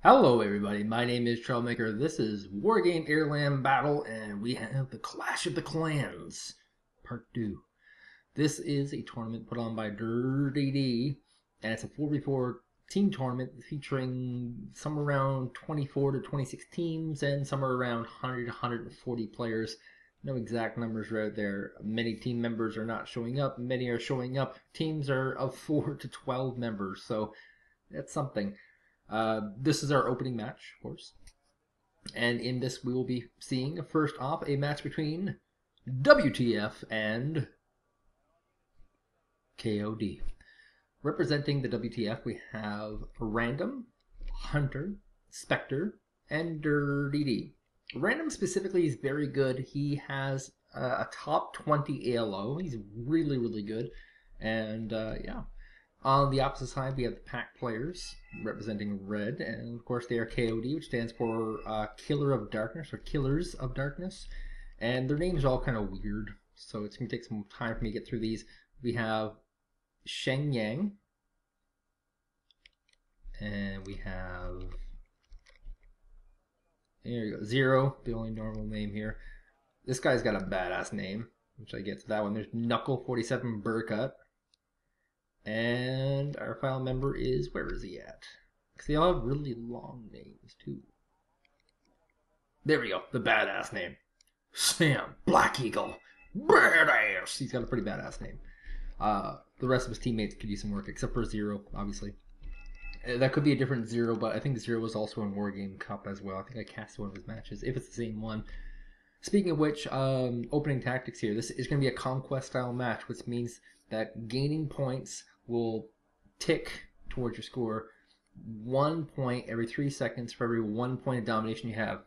Hello everybody, my name is Troublemaker. This is Wargame AirLand Battle, and we have the Clash of the Clans, Part 2. This is a tournament put on by Drrrty-D, and it's a 4v4 team tournament featuring somewhere around 24 to 26 teams and somewhere around 100 to 140 players. No exact numbers right there. Many team members are not showing up, many are showing up. Teams are of 4 to 12 members, so that's something. This is our opening match, of course. And in this, we will be seeing, first off, a match between WTF and KoD. Representing the WTF, we have Random, Hunter, Spectre, and Drrrty-D. Random specifically is very good. He has a top 20 ALO. He's really, really good. And yeah. On the opposite side, we have the pact players representing red, and of course they are KoD, which stands for Killer of Darkness, or Killers of Darkness. And their names are all kind of weird, so it's going to take some time for me to get through these. We have Sheng Yang, and we have, there you go, Zero, the only normal name here. This guy's got a badass name, which I get to that one. There's Knuckle 47 Burcut. And our final member is, where is he at? Because they all have really long names, too. There we go, the badass name. Sam Black Eagle. Badass! He's got a pretty badass name. The rest of his teammates could use some work, except for Zero, obviously. That could be a different Zero, but I think Zero was also in Wargame Cup as well. I think I cast one of his matches, if it's the same one. Speaking of which, opening tactics here. This is going to be a conquest-style match, which means that gaining points will tick towards your score 1 point every 3 seconds for every 1 point of domination you have.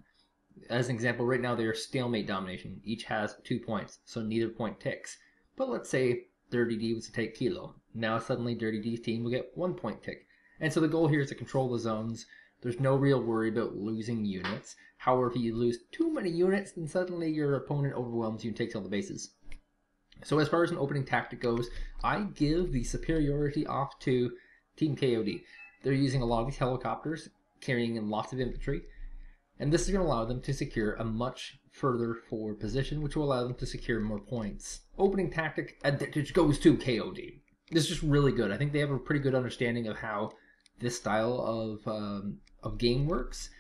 As an example, right now they are stalemate domination. Each has 2 points, so neither point ticks. But let's say Drrty-D was to take Kilo. Now suddenly Drrty-D's team will get 1 point tick. And so the goal here is to control the zones. There's no real worry about losing units. However, if you lose too many units, then suddenly your opponent overwhelms you and takes all the bases. So as far as an opening tactic goes, I give the superiority off to Team KoD. They're using a lot of these helicopters, carrying in lots of infantry, and this is going to allow them to secure a much further forward position, which will allow them to secure more points. Opening tactic advantage goes to KoD. This is just really good. I think they have a pretty good understanding of how this style of game works,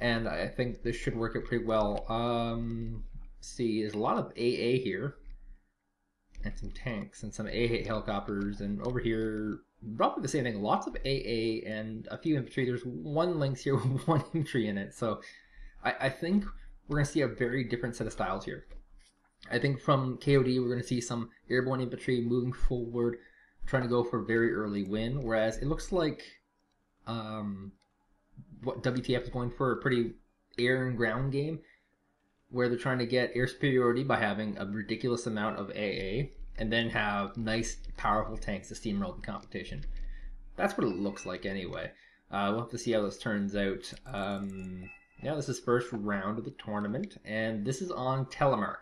and I think this should work out pretty well. See, there's a lot of AA here. And some tanks and some AA helicopters, and over here probably the same thing, lots of AA and a few infantry. There's one Lynx here with one infantry in it, so I think we're going to see a very different set of styles here. I think from KoD we're going to see some airborne infantry moving forward, trying to go for a very early win, whereas it looks like what WTF is going for a pretty air and ground game, where they're trying to get air superiority by having a ridiculous amount of AA, and then have nice, powerful tanks to steamroll the competition. That's what it looks like anyway. We'll have to see how this turns out. Yeah, this is first round of the tournament, and this is on Telemark.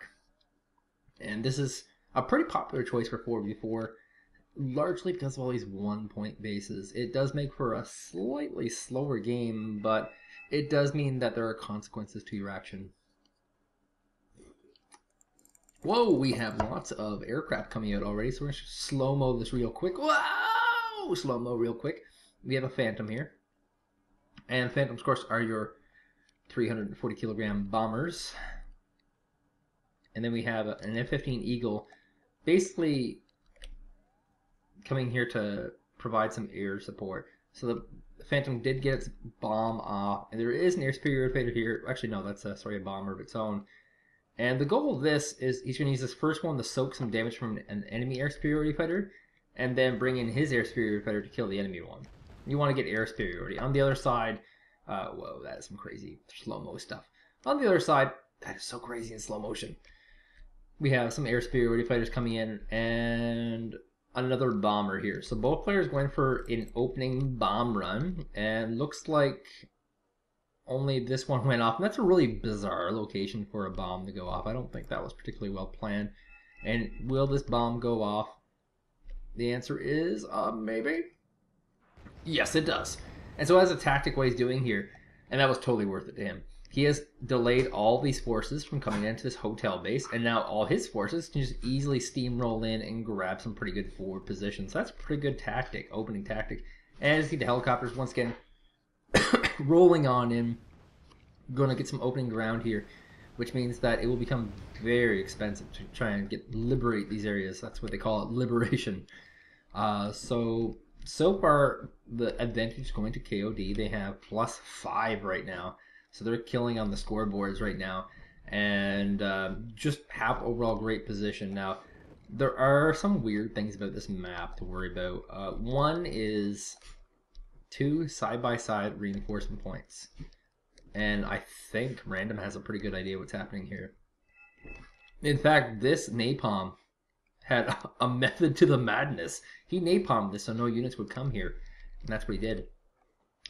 And this is a pretty popular choice for 4v4, largely because of all these 1 point bases. It does make for a slightly slower game, but it does mean that there are consequences to your action. Whoa, we have lots of aircraft coming out already, so we're going to slow-mo this real quick. Whoa! Slow-mo real quick. We have a Phantom here. And Phantoms, of course, are your 340 kilogram bombers. And then we have an F-15 Eagle, basically coming here to provide some air support. So the Phantom did get its bomb off, and there is an air superiority fighter here. Actually, no, that's a bomber of its own. And the goal of this is he's going to use this first one to soak some damage from an enemy air superiority fighter, and then bring in his air superiority fighter to kill the enemy one. You want to get air superiority. On the other side, whoa, that is some crazy slow-mo stuff. On the other side, that is so crazy in slow motion. We have some air superiority fighters coming in, and another bomber here. So both players going for an opening bomb run, and looks like only this one went off. And that's a really bizarre location for a bomb to go off. I don't think that was particularly well planned. And will this bomb go off? The answer is maybe. Yes, it does. And so as a tactic, what he's doing here, And that was totally worth it to him. He has delayed all these forces from coming into this hotel base, and now all his forces can just easily steamroll in and grab some pretty good forward positions. So that's a pretty good tactic, opening tactic. And as you see the helicopters once again rolling on in, going to get some opening ground here, which means that it will become very expensive to try and liberate these areas. That's what they call it, liberation. So far, the advantage is going to KoD. They have +5 right now. So they're killing on the scoreboards right now. And just have overall great position. Now, there are some weird things about this map to worry about. One is 2 side-by-side reinforcement points. And I think Random has a pretty good idea what's happening here. In fact, this napalm had a method to the madness. He napalmed this so no units would come here. And that's what he did.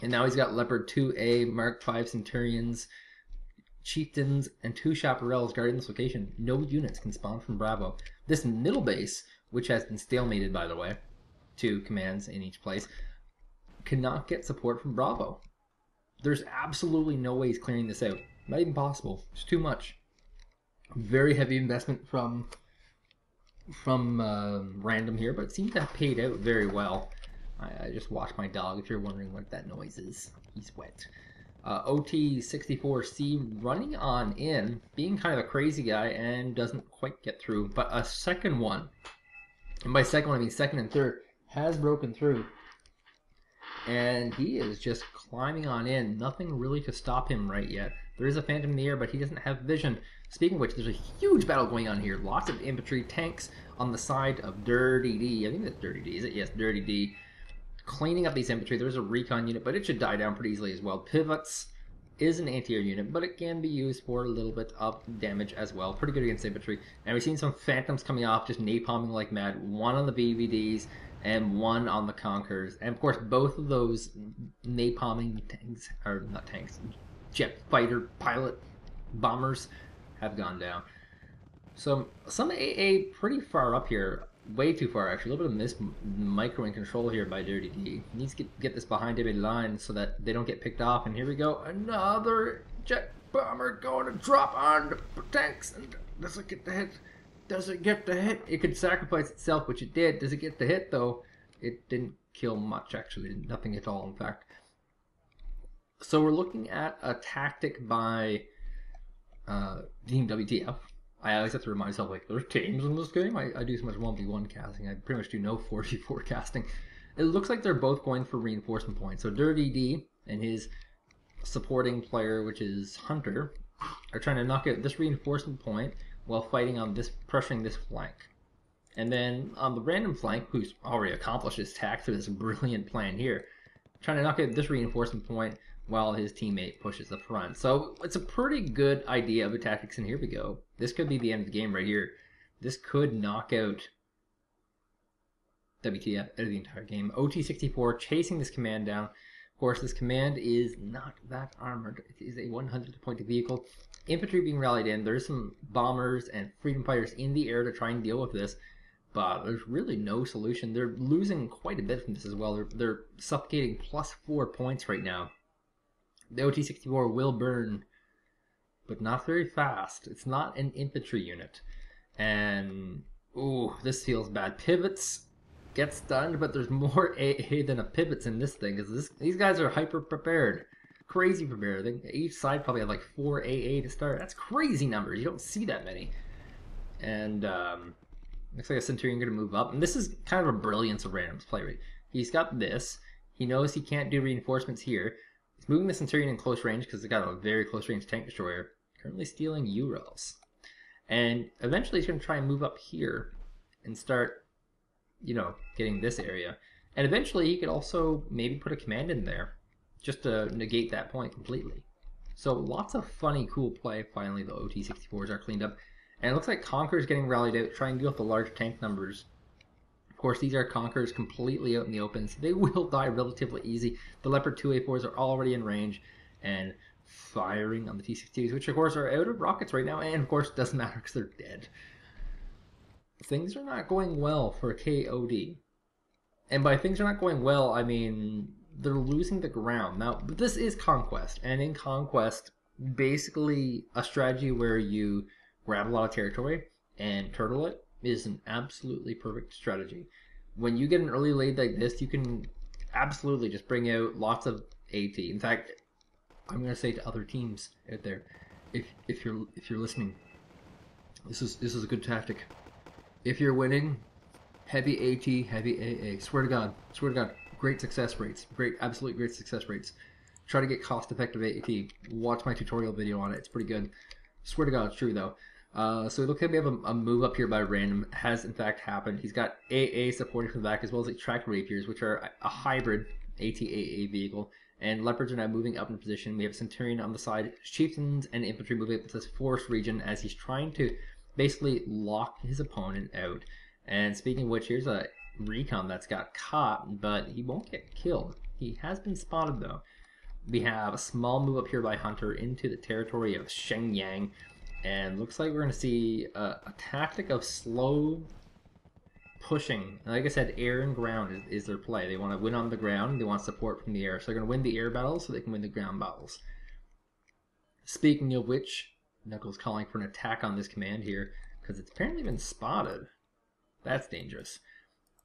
And now he's got Leopard 2A, Mark 5 Centurions, Chieftains, and 2 Chaparrals guarding this location. No units can spawn from Bravo. This middle base, which has been stalemated, by the way, 2 commands in each place, cannot get support from Bravo. There's absolutely no way he's clearing this out. Not even possible. It's too much. Very heavy investment from Random here, but it seems to have paid out very well. I just watched my dog, if you're wondering what that noise is. He's wet. OT64C running on in, being kind of a crazy guy, and doesn't quite get through. But a second one, and by second one I mean second and third, has broken through. And he is just climbing on in. Nothing really to stop him right yet. There is a Phantom in the air, but he doesn't have vision. Speaking of which, there's a huge battle going on here. Lots of infantry, tanks on the side of Drrrty-D. I think that's Drrty-D, is it? Yes, Drrty-D. Cleaning up these infantry. There's a recon unit, but it should die down pretty easily as well. Pivots is an anti-air unit, but it can be used for a little bit of damage as well. Pretty good against infantry. And we've seen some Phantoms coming off, just napalming like mad. One on the VVDs and one on the Conquerors. And of course, both of those napalming tanks, or not tanks, jet fighter pilot bombers have gone down. So some AA pretty far up here. Way too far, actually. A little bit of micro and control here by Drrty-D. Needs to get this behind enemy line so that they don't get picked off. And here we go. Another jet bomber going to drop on the tanks. And does it get the hit? Does it get the hit? It could sacrifice itself, which it did. Does it get the hit, though? It didn't kill much, actually. Nothing at all, in fact. So we're looking at a tactic by Team WTF. I always have to remind myself, like, there's teams in this game. I do so much 1v1 casting. I pretty much do no 4v4 casting. It looks like they're both going for reinforcement points. So Drrty-D and his supporting player, which is Hunter, are trying to knock out this reinforcement point while fighting on this, pressuring this flank. And then on the random flank, who's already accomplished his tact through this brilliant plan here, trying to knock out this reinforcement point while his teammate pushes the front. So it's a pretty good idea of a tactics, and here we go. This could be the end of the game right here. This could knock out WTF out of the entire game. OT64 chasing this command down. Of course, this command is not that armored. It is a 100-point vehicle. Infantry being rallied in. There's some bombers and freedom fighters in the air to try and deal with this, but there's really no solution. They're losing quite a bit from this as well. They're suffocating +4 points right now. The OT64 will burn, but not very fast. It's not an infantry unit. And, ooh, this feels bad. Pivots get stunned, but there's more AA than a pivots in this thing, because these guys are hyper prepared. Crazy prepared. Each side probably had like 4 AA to start. That's crazy numbers. You don't see that many. And looks like a Centurion going to move up. And this is kind of a brilliance of Random's play rate. He's got this. He knows he can't do reinforcements here. He's moving the Centurion in close range because he's got a very close range tank destroyer. Currently stealing Urals. And eventually he's going to try and move up here and start, you know, getting this area. And eventually he could also maybe put a command in there just to negate that point completely. So lots of funny, cool play. Finally, the OT64s are cleaned up. And it looks like Conqueror's getting rallied out, trying to deal with the large tank numbers. Of course, these are Conquerors completely out in the open, so they will die relatively easy. The Leopard 2A4s are already in range and firing on the T-62s, which of course are out of rockets right now, and of course doesn't matter because they're dead. Things are not going well for KoD. And by things are not going well, I mean they're losing the ground. Now, but this is Conquest, and in Conquest, basically a strategy where you grab a lot of territory and turtle it is an absolutely perfect strategy. When you get an early lead like this, you can absolutely just bring out lots of AT. In fact, I'm going to say to other teams out there, if you're listening, this is a good tactic. If you're winning, heavy AT, heavy AA. Swear to God, great success rates, absolutely great success rates. Try to get cost-effective AT. Watch my tutorial video on it; it's pretty good. Swear to God, it's true though. So it looks like we have a move up here by Random. Has in fact happened. He's got AA supporting from the back as well as like tracked rapiers, which are a hybrid AT-AA vehicle. And leopards are now moving up in position. We have Centurion on the side, chieftains and infantry moving up to this forest region as he's trying to basically lock his opponent out. And speaking of which, here's a recon that's got caught, but he won't get killed. He has been spotted though. We have a small move up here by Hunter into the territory of Shenyang, and looks like we're going to see a tactic of slow pushing. Like I said, air and ground is their play. They want to win on the ground, they want support from the air. So they're going to win the air battles so they can win the ground battles. Speaking of which, Knuckles calling for an attack on this command here, because it's apparently been spotted. That's dangerous.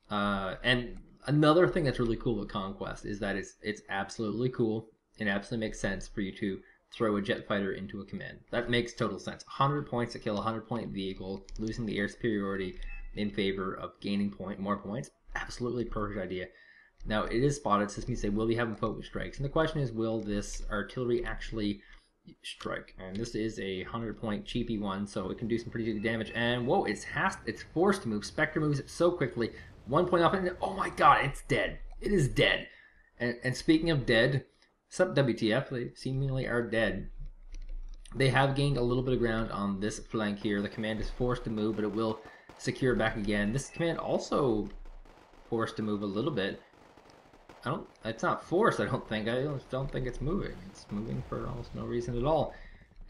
And another thing that's really cool with Conquest is that it's absolutely cool. It absolutely makes sense for you to throw a jet fighter into a command. That makes total sense. 100 points to kill a 100-point vehicle, losing the air superiority in favor of gaining more points. Absolutely perfect idea. Now, it is spotted, so this means they will be having focus strikes. And the question is, will this artillery actually strike? And this is a 100-point cheapy one, so it can do some pretty good damage. And whoa, it's forced to move. Spectre moves it so quickly. 1 point off, and oh my god, it's dead. It is dead. And speaking of dead, sup WTF, they seemingly are dead. They have gained a little bit of ground on this flank here. The command is forced to move, but it will secure back again. This command also forced to move a little bit. It's not forced, I don't think. I don't think it's moving. It's moving for almost no reason at all.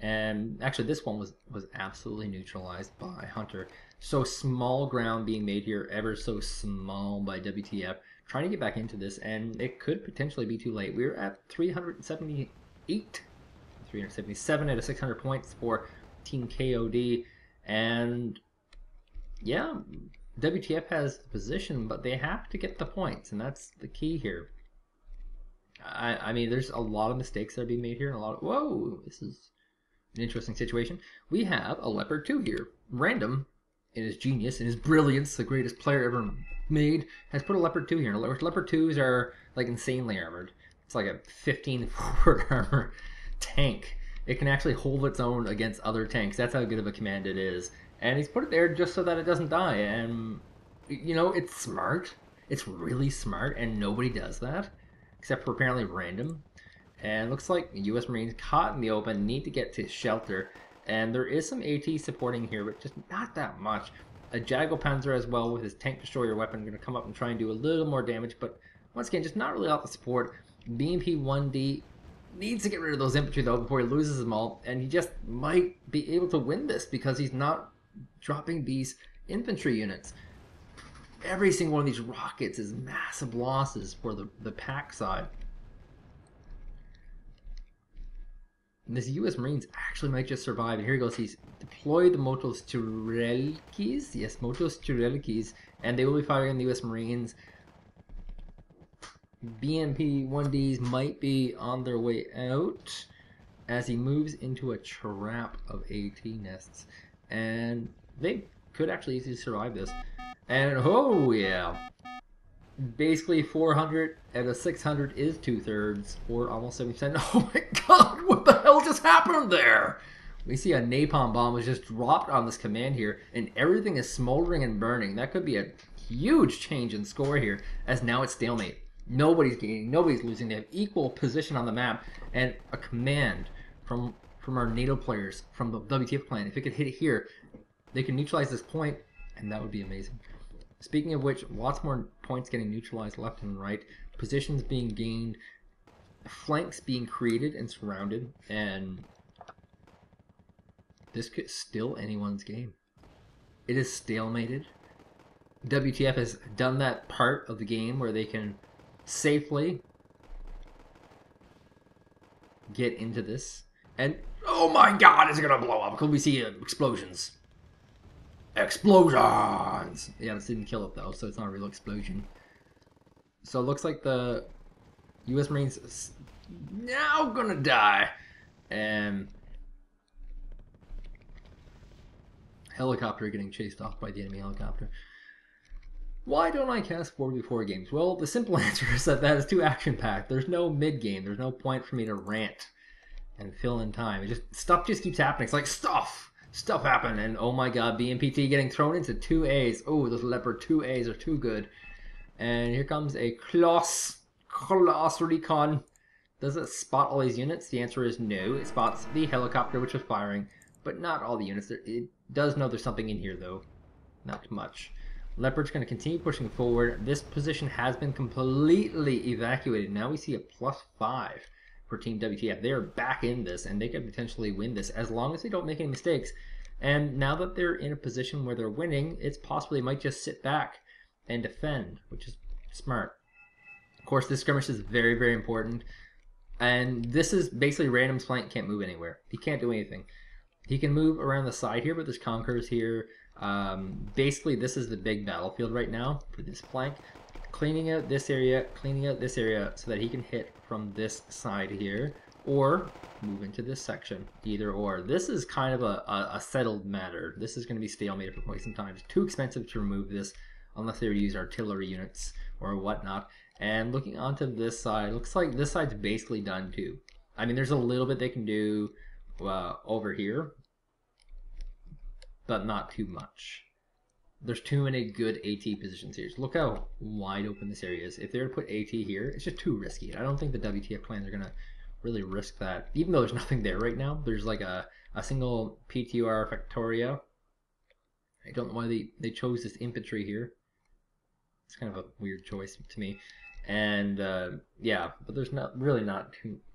And actually this one was absolutely neutralized by Hunter. So small ground being made here, ever so small by WTF. Trying to get back into this, and it could potentially be too late. We're at 377 out of 600 points for Team KoD, and yeah, WTF has the position, but they have to get the points, and that's the key here. I mean, there's a lot of mistakes that are being made here, and a lot of, whoa, this is an interesting situation. We have a Leopard 2 here. Random, in his genius, in his brilliance, the greatest player ever made, has put a Leopard 2 here. Leopard 2s are like insanely armored. It's like a 15 forward armor tank. It can actually hold its own against other tanks. That's how good of a command it is. And he's put it there just so that it doesn't die. And, you know, it's smart. It's really smart, and nobody does that. Except for apparently Random. And looks like US Marines caught in the open, need to get to shelter. And there is some AT supporting here, but just not that much. A Jago Panzer as well with his tank destroyer weapon going to come up and try and do a little more damage, but once again, just not really a lot of support. BMP 1D needs to get rid of those infantry though before he loses them all, and he just might be able to win this because he's not dropping these infantry units. Every single one of these rockets is massive losses for the pack side. And this US Marines actually might just survive. And here he goes. He's deployed the Motos Turelkis. Yes, Motos Turelkis. And they will be firing the US Marines. BMP 1Ds might be on their way out as he moves into a trap of AT nests. And they could actually easily survive this. And oh yeah. Basically 400 out of 600 is 2/3 or almost 70%. Oh my god, what the hell just happened there? We see a napalm bomb was just dropped on this command here, and everything is smoldering and burning. That could be a huge change in score here, as now it's stalemate. Nobody's gaining, nobody's losing. They have equal position on the map, and a command from our NATO players, from the WTF clan, if it could hit it here, they can neutralize this point, and that would be amazing. Speaking of which, lots more points getting neutralized left and right, positions being gained, flanks being created and surrounded, and this could still anyone's game. It is stalemated. WTF has done that part of the game where they can safely get into this. And, oh my god, is it going to blow up? Could we see explosions? Explosions! Yeah, this didn't kill it though, so it's not a real explosion. So it looks like the U.S. Marines now gonna die. And helicopter getting chased off by the enemy helicopter. Why don't I cast 4v4 games? Well, the simple answer is that is too action-packed. There's no mid-game. There's no point for me to rant and fill in time. Stuff just keeps happening. It's like, stuff happened, and oh my god, BMPT getting thrown into 2As. Oh, those Leopard 2As are too good. And here comes a Kloss recon. Does it spot all these units? The answer is no. It spots the helicopter which was firing, but not all the units. It does know there's something in here though. Not much. Leopard's going to continue pushing forward. This position has been completely evacuated. Now we see a +5 for Team WTF. They're back in this, and they could potentially win this as long as they don't make any mistakes. And now that they're in a position where they're winning, it's possible they might just sit back and defend, which is smart. Of course, this skirmish is very, very important. And this is basically Random's flank can't move anywhere. He can't do anything. He can move around the side here, but there's Conquerors here. Basically, this is the big battlefield right now for this flank. Cleaning out this area so that he can hit from this side here, or move into this section. Either or. This is kind of a settled matter. This is going to be stalemated for quite some time. It's too expensive to remove this unless they use artillery units or whatnot. And looking onto this side, looks like this side's basically done too. I mean, there's a little bit they can do over here, but not too much. There's too many good AT positions here. So look how wide open this area is. If they were to put AT here, it's just too risky. I don't think the WTF clans are going to really risk that. Even though there's nothing there right now. There's like a single PTR Factoria. I don't know why they chose this infantry here. It's kind of a weird choice to me. And yeah, but there's not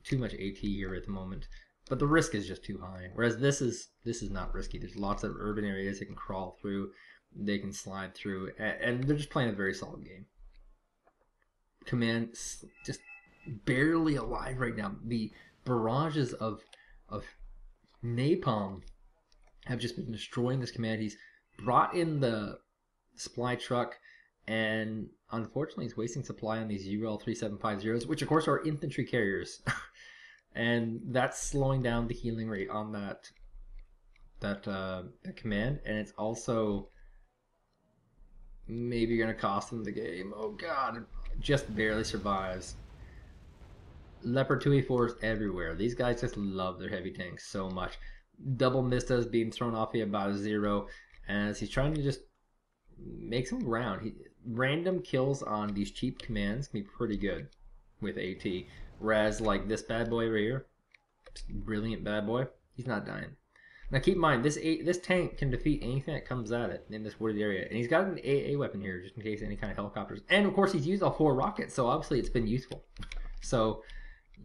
too much AT here at the moment. But the risk is just too high. Whereas this is not risky. There's lots of urban areas they can crawl through, they can slide through, and they're just playing a very solid game. Command just barely alive right now. The barrages of napalm have just been destroying this command. He's brought in the supply truck, and unfortunately he's wasting supply on these UL 3750s, which of course are infantry carriers. And that's slowing down the healing rate on that command, and it's also maybe going to cost them the game. Oh god, just barely survives. Leopard 2A4s everywhere. These guys just love their heavy tanks so much. Double Mistas being thrown off here about 0, as he's trying to just make some ground. Random kills on these cheap commands can be pretty good with AT. Whereas like this bad boy right here, brilliant bad boy, he's not dying. Now keep in mind, this tank can defeat anything that comes at it in this wooded area. And he's got an AA weapon here, just in case any kind of helicopters. And of course he's used all 4 rockets, so obviously it's been useful. So,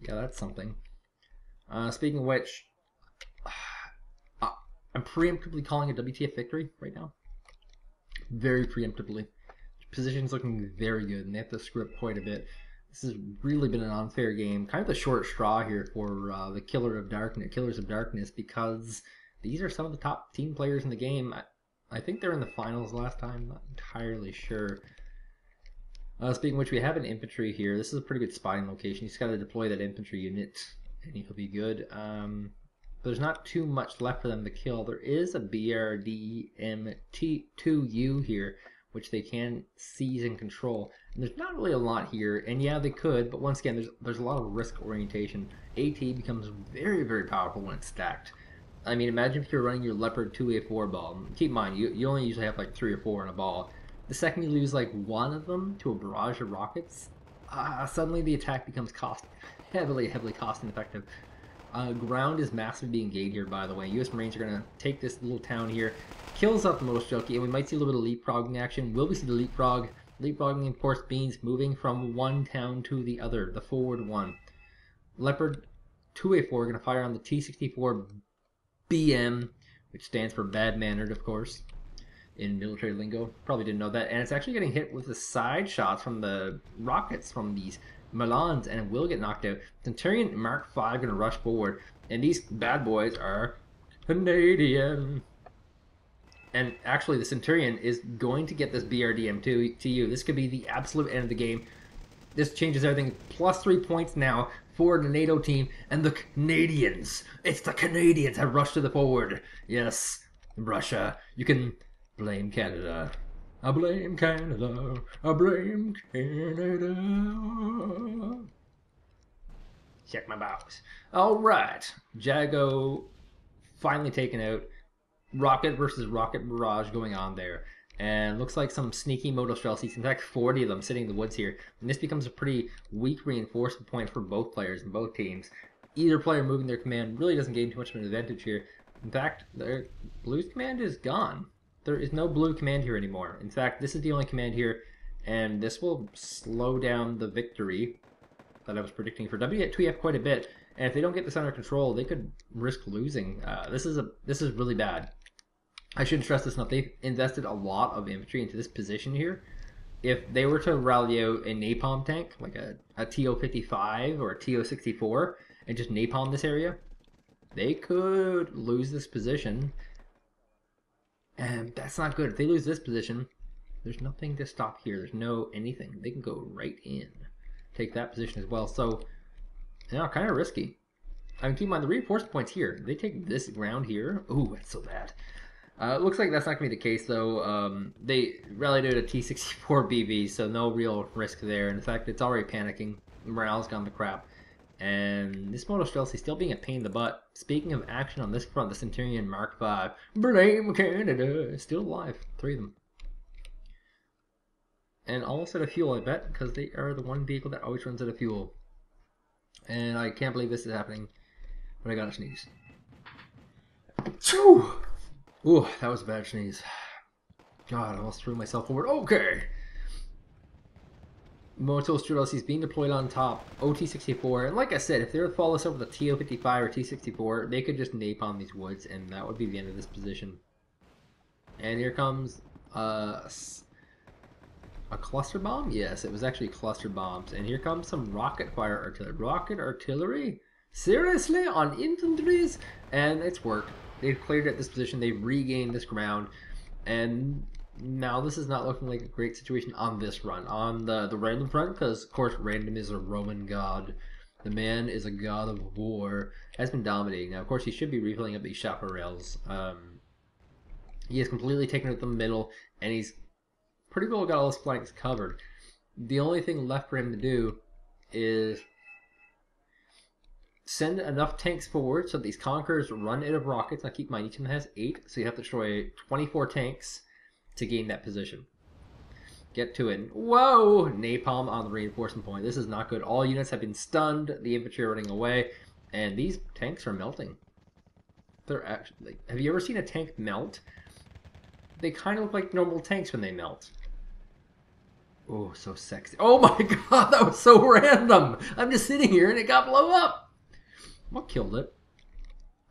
yeah, that's something. Speaking of which, I'm preemptively calling a WTF victory right now. Very preemptively. Position's looking very good, and they have to screw up quite a bit. This has really been an unfair game. Kind of the short straw here for the Killers of Darkness, because these are some of the top team players in the game. I think they're in the finals last time. Not entirely sure. Speaking of which, we have an infantry here. This is a pretty good spotting location. You just got to deploy that infantry unit, and he'll be good. There's not too much left for them to kill. There is a BRDM2U here, which they can seize and control. And there's not really a lot here, and yeah, they could, but once again, there's a lot of risk orientation. AT becomes very, very powerful when it's stacked. I mean, imagine if you're running your Leopard 2A4 ball. Keep in mind, you only usually have like 3 or 4 in a ball. The second you lose like one of them to a barrage of rockets, suddenly the attack becomes heavily cost ineffective. Ground is massively engaged here, by the way. U.S. Marines are going to take this little town here, kills off the most junkie, and we might see a little bit of leapfrogging action. Will we see the leapfrog? Leapfrogging, of course, means moving from one town to the other, the forward one. Leopard 2A4 going to fire on the T-64 BM, which stands for bad-mannered, of course, in military lingo. Probably didn't know that. And it's actually getting hit with the side shots from the rockets from these Milan's and will get knocked out. Centurion Mark V going to rush forward. And these bad boys are Canadian. And actually, the Centurion is going to get this BRDM to you. This could be the absolute end of the game. This changes everything. Plus 3 points now for the NATO team and the Canadians. It's the Canadians have rushed to the forward. Yes, Russia. You can blame Canada. I blame Canada. I blame Canada. Check my box. All right. Jago finally taken out. Rocket versus Rocket Barrage going on there. And looks like some sneaky Moto Strelsies. In fact, 40 of them sitting in the woods here. And this becomes a pretty weak reinforcement point for both players and both teams. Either player moving their command really doesn't gain too much of an advantage here. In fact, their Blue's command is gone. There is no blue command here anymore. In fact, this is the only command here. And this will slow down the victory that I was predicting for WTF quite a bit. And if they don't get this under control, they could risk losing. This is really bad. I shouldn't stress this enough. They've invested a lot of infantry into this position here. If they were to rally out a napalm tank, like a TO-55 or a TO-64, and just napalm this area, they could lose this position. And that's not good. If they lose this position, there's nothing to stop here. There's no anything. They can go right in. Take that position as well. So, yeah, kind of risky. I mean, keep in mind the reinforcement points here. They take this ground here. Ooh, that's so bad. It looks like that's not going to be the case, though. They rallied out a T-64 BV, so no real risk there. In fact, it's already panicking. Morale's gone to crap. And this Moto Streltsy still being a pain in the butt. Speaking of action on this front, the Centurion Mark V. Blame Canada. Still alive. 3 of them. And almost out of fuel, I bet, because they are the one vehicle that always runs out of fuel. And I can't believe this is happening, but I gotta sneeze. Choo! Ooh, that was a bad sneeze. God, I almost threw myself forward. Okay! Moto Streltsy is being deployed on top. OT-64. And like I said, if they were to follow this up with a TO-55 or T-64, they could just napalm these woods, and that would be the end of this position. And here comes a cluster bomb? Yes, it was actually cluster bombs. And here comes some rocket fire artillery. Rocket artillery? Seriously? On infantries? And it's worked. They've cleared at this position. They've regained this ground. And now this is not looking like a great situation on this run. On the random front, because, of course, random is a Roman god. The man is a god of war. Has been dominating. Now, of course, he should be refilling up these chaparrals. He has completely taken out the middle, and he's pretty well got all his flanks covered. The only thing left for him to do is send enough tanks forward so that these Conquerors run out of rockets. Now keep in mind, each of them has 8, so you have to destroy 24 tanks to gain that position. Get to it. Whoa! Napalm on the reinforcement point. This is not good. All units have been stunned. The infantry are running away, and these tanks are melting. They're actually... Have you ever seen a tank melt? They kind of look like normal tanks when they melt. Oh, so sexy. Oh my god, that was so random! I'm just sitting here and it got blown up! What killed it?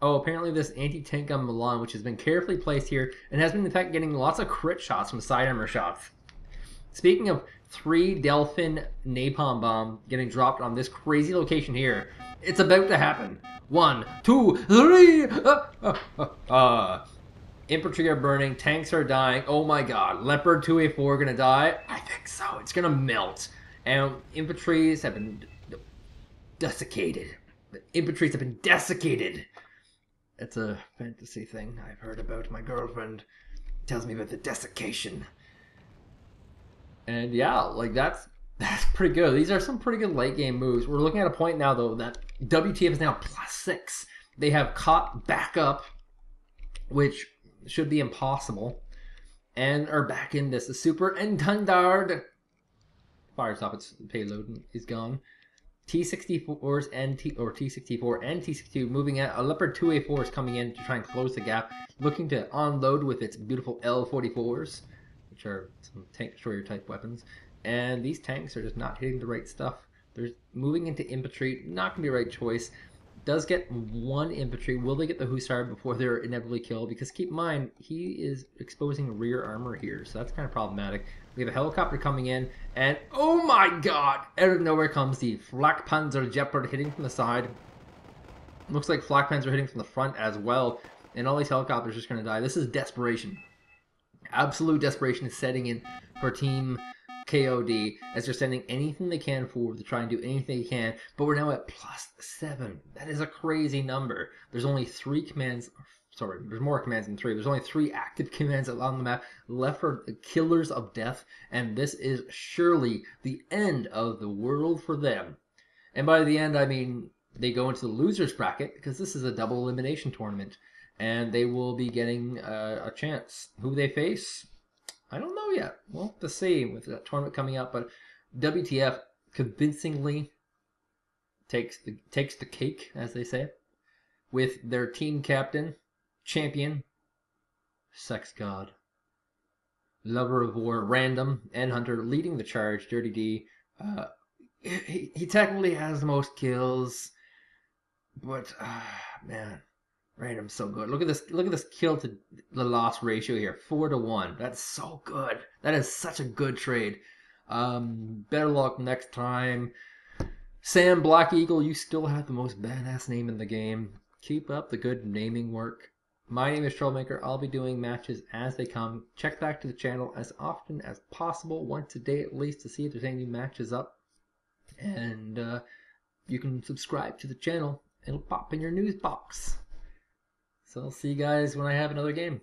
Oh, apparently this anti-tank gun Milan, which has been carefully placed here, and has been in fact getting lots of crit shots from side armor shots. Speaking of 3 Delphin napalm bomb getting dropped on this crazy location here, it's about to happen. 1, 2, 3! Infantry are burning, tanks are dying. Oh my god, Leopard 2A4 gonna die? I think so. It's gonna melt. And infantries have been desiccated. The infantries have been desiccated. It's a fantasy thing I've heard about. My girlfriend tells me about the desiccation. And yeah, like that's pretty good. These are some pretty good late game moves. We're looking at a point now though that WTF is now +6. They have caught back up, which should be impossible, and are back in this. The Super Entendard fire stop. Its payload is gone. T-64s and T-64 and T-62 moving at. A Leopard 2A4 is coming in to try and close the gap, looking to unload with its beautiful L-44s, which are some tank destroyer type weapons. And these tanks are just not hitting the right stuff. They're moving into infantry, not going to be the right choice. does get 1 infantry. Will they get the Hussar before they're inevitably killed? Because keep in mind, he is exposing rear armor here, so that's kind of problematic. We have a helicopter coming in, and oh my god! Out of nowhere comes the Flakpanzer Jeopard hitting from the side. Looks like Flakpanzer hitting from the front as well, and all these helicopters are just going to die. This is desperation. Absolute desperation is setting in for Team KoD as they're sending anything they can forward to try and do anything they can, but we're now at +7. That is a crazy number. There's only 3 commands, sorry, there's more commands than 3. There's only 3 active commands along the map left for the Killers of Death, and this is surely the end of the world for them. And by the end, I mean they go into the losers bracket, because this is a double elimination tournament, and they will be getting a chance. Who they face? I don't know yet. We'll have to see with that tournament coming up. But WTF convincingly takes the cake, as they say, with their team captain, champion, sex god, lover of war, random, and hunter leading the charge. Drrrty-D. He technically has the most kills, but man. Random's so good. Look at this kill to the loss ratio here. 4-1. That's so good. That is such a good trade. Better luck next time. Sam Black Eagle, you still have the most badass name in the game. Keep up the good naming work. My name is Troublemaker. I'll be doing matches as they come. Check back to the channel as often as possible, once a day at least, to see if there's any new matches up. And you can subscribe to the channel. It'll pop in your news box. So I'll see you guys when I have another game.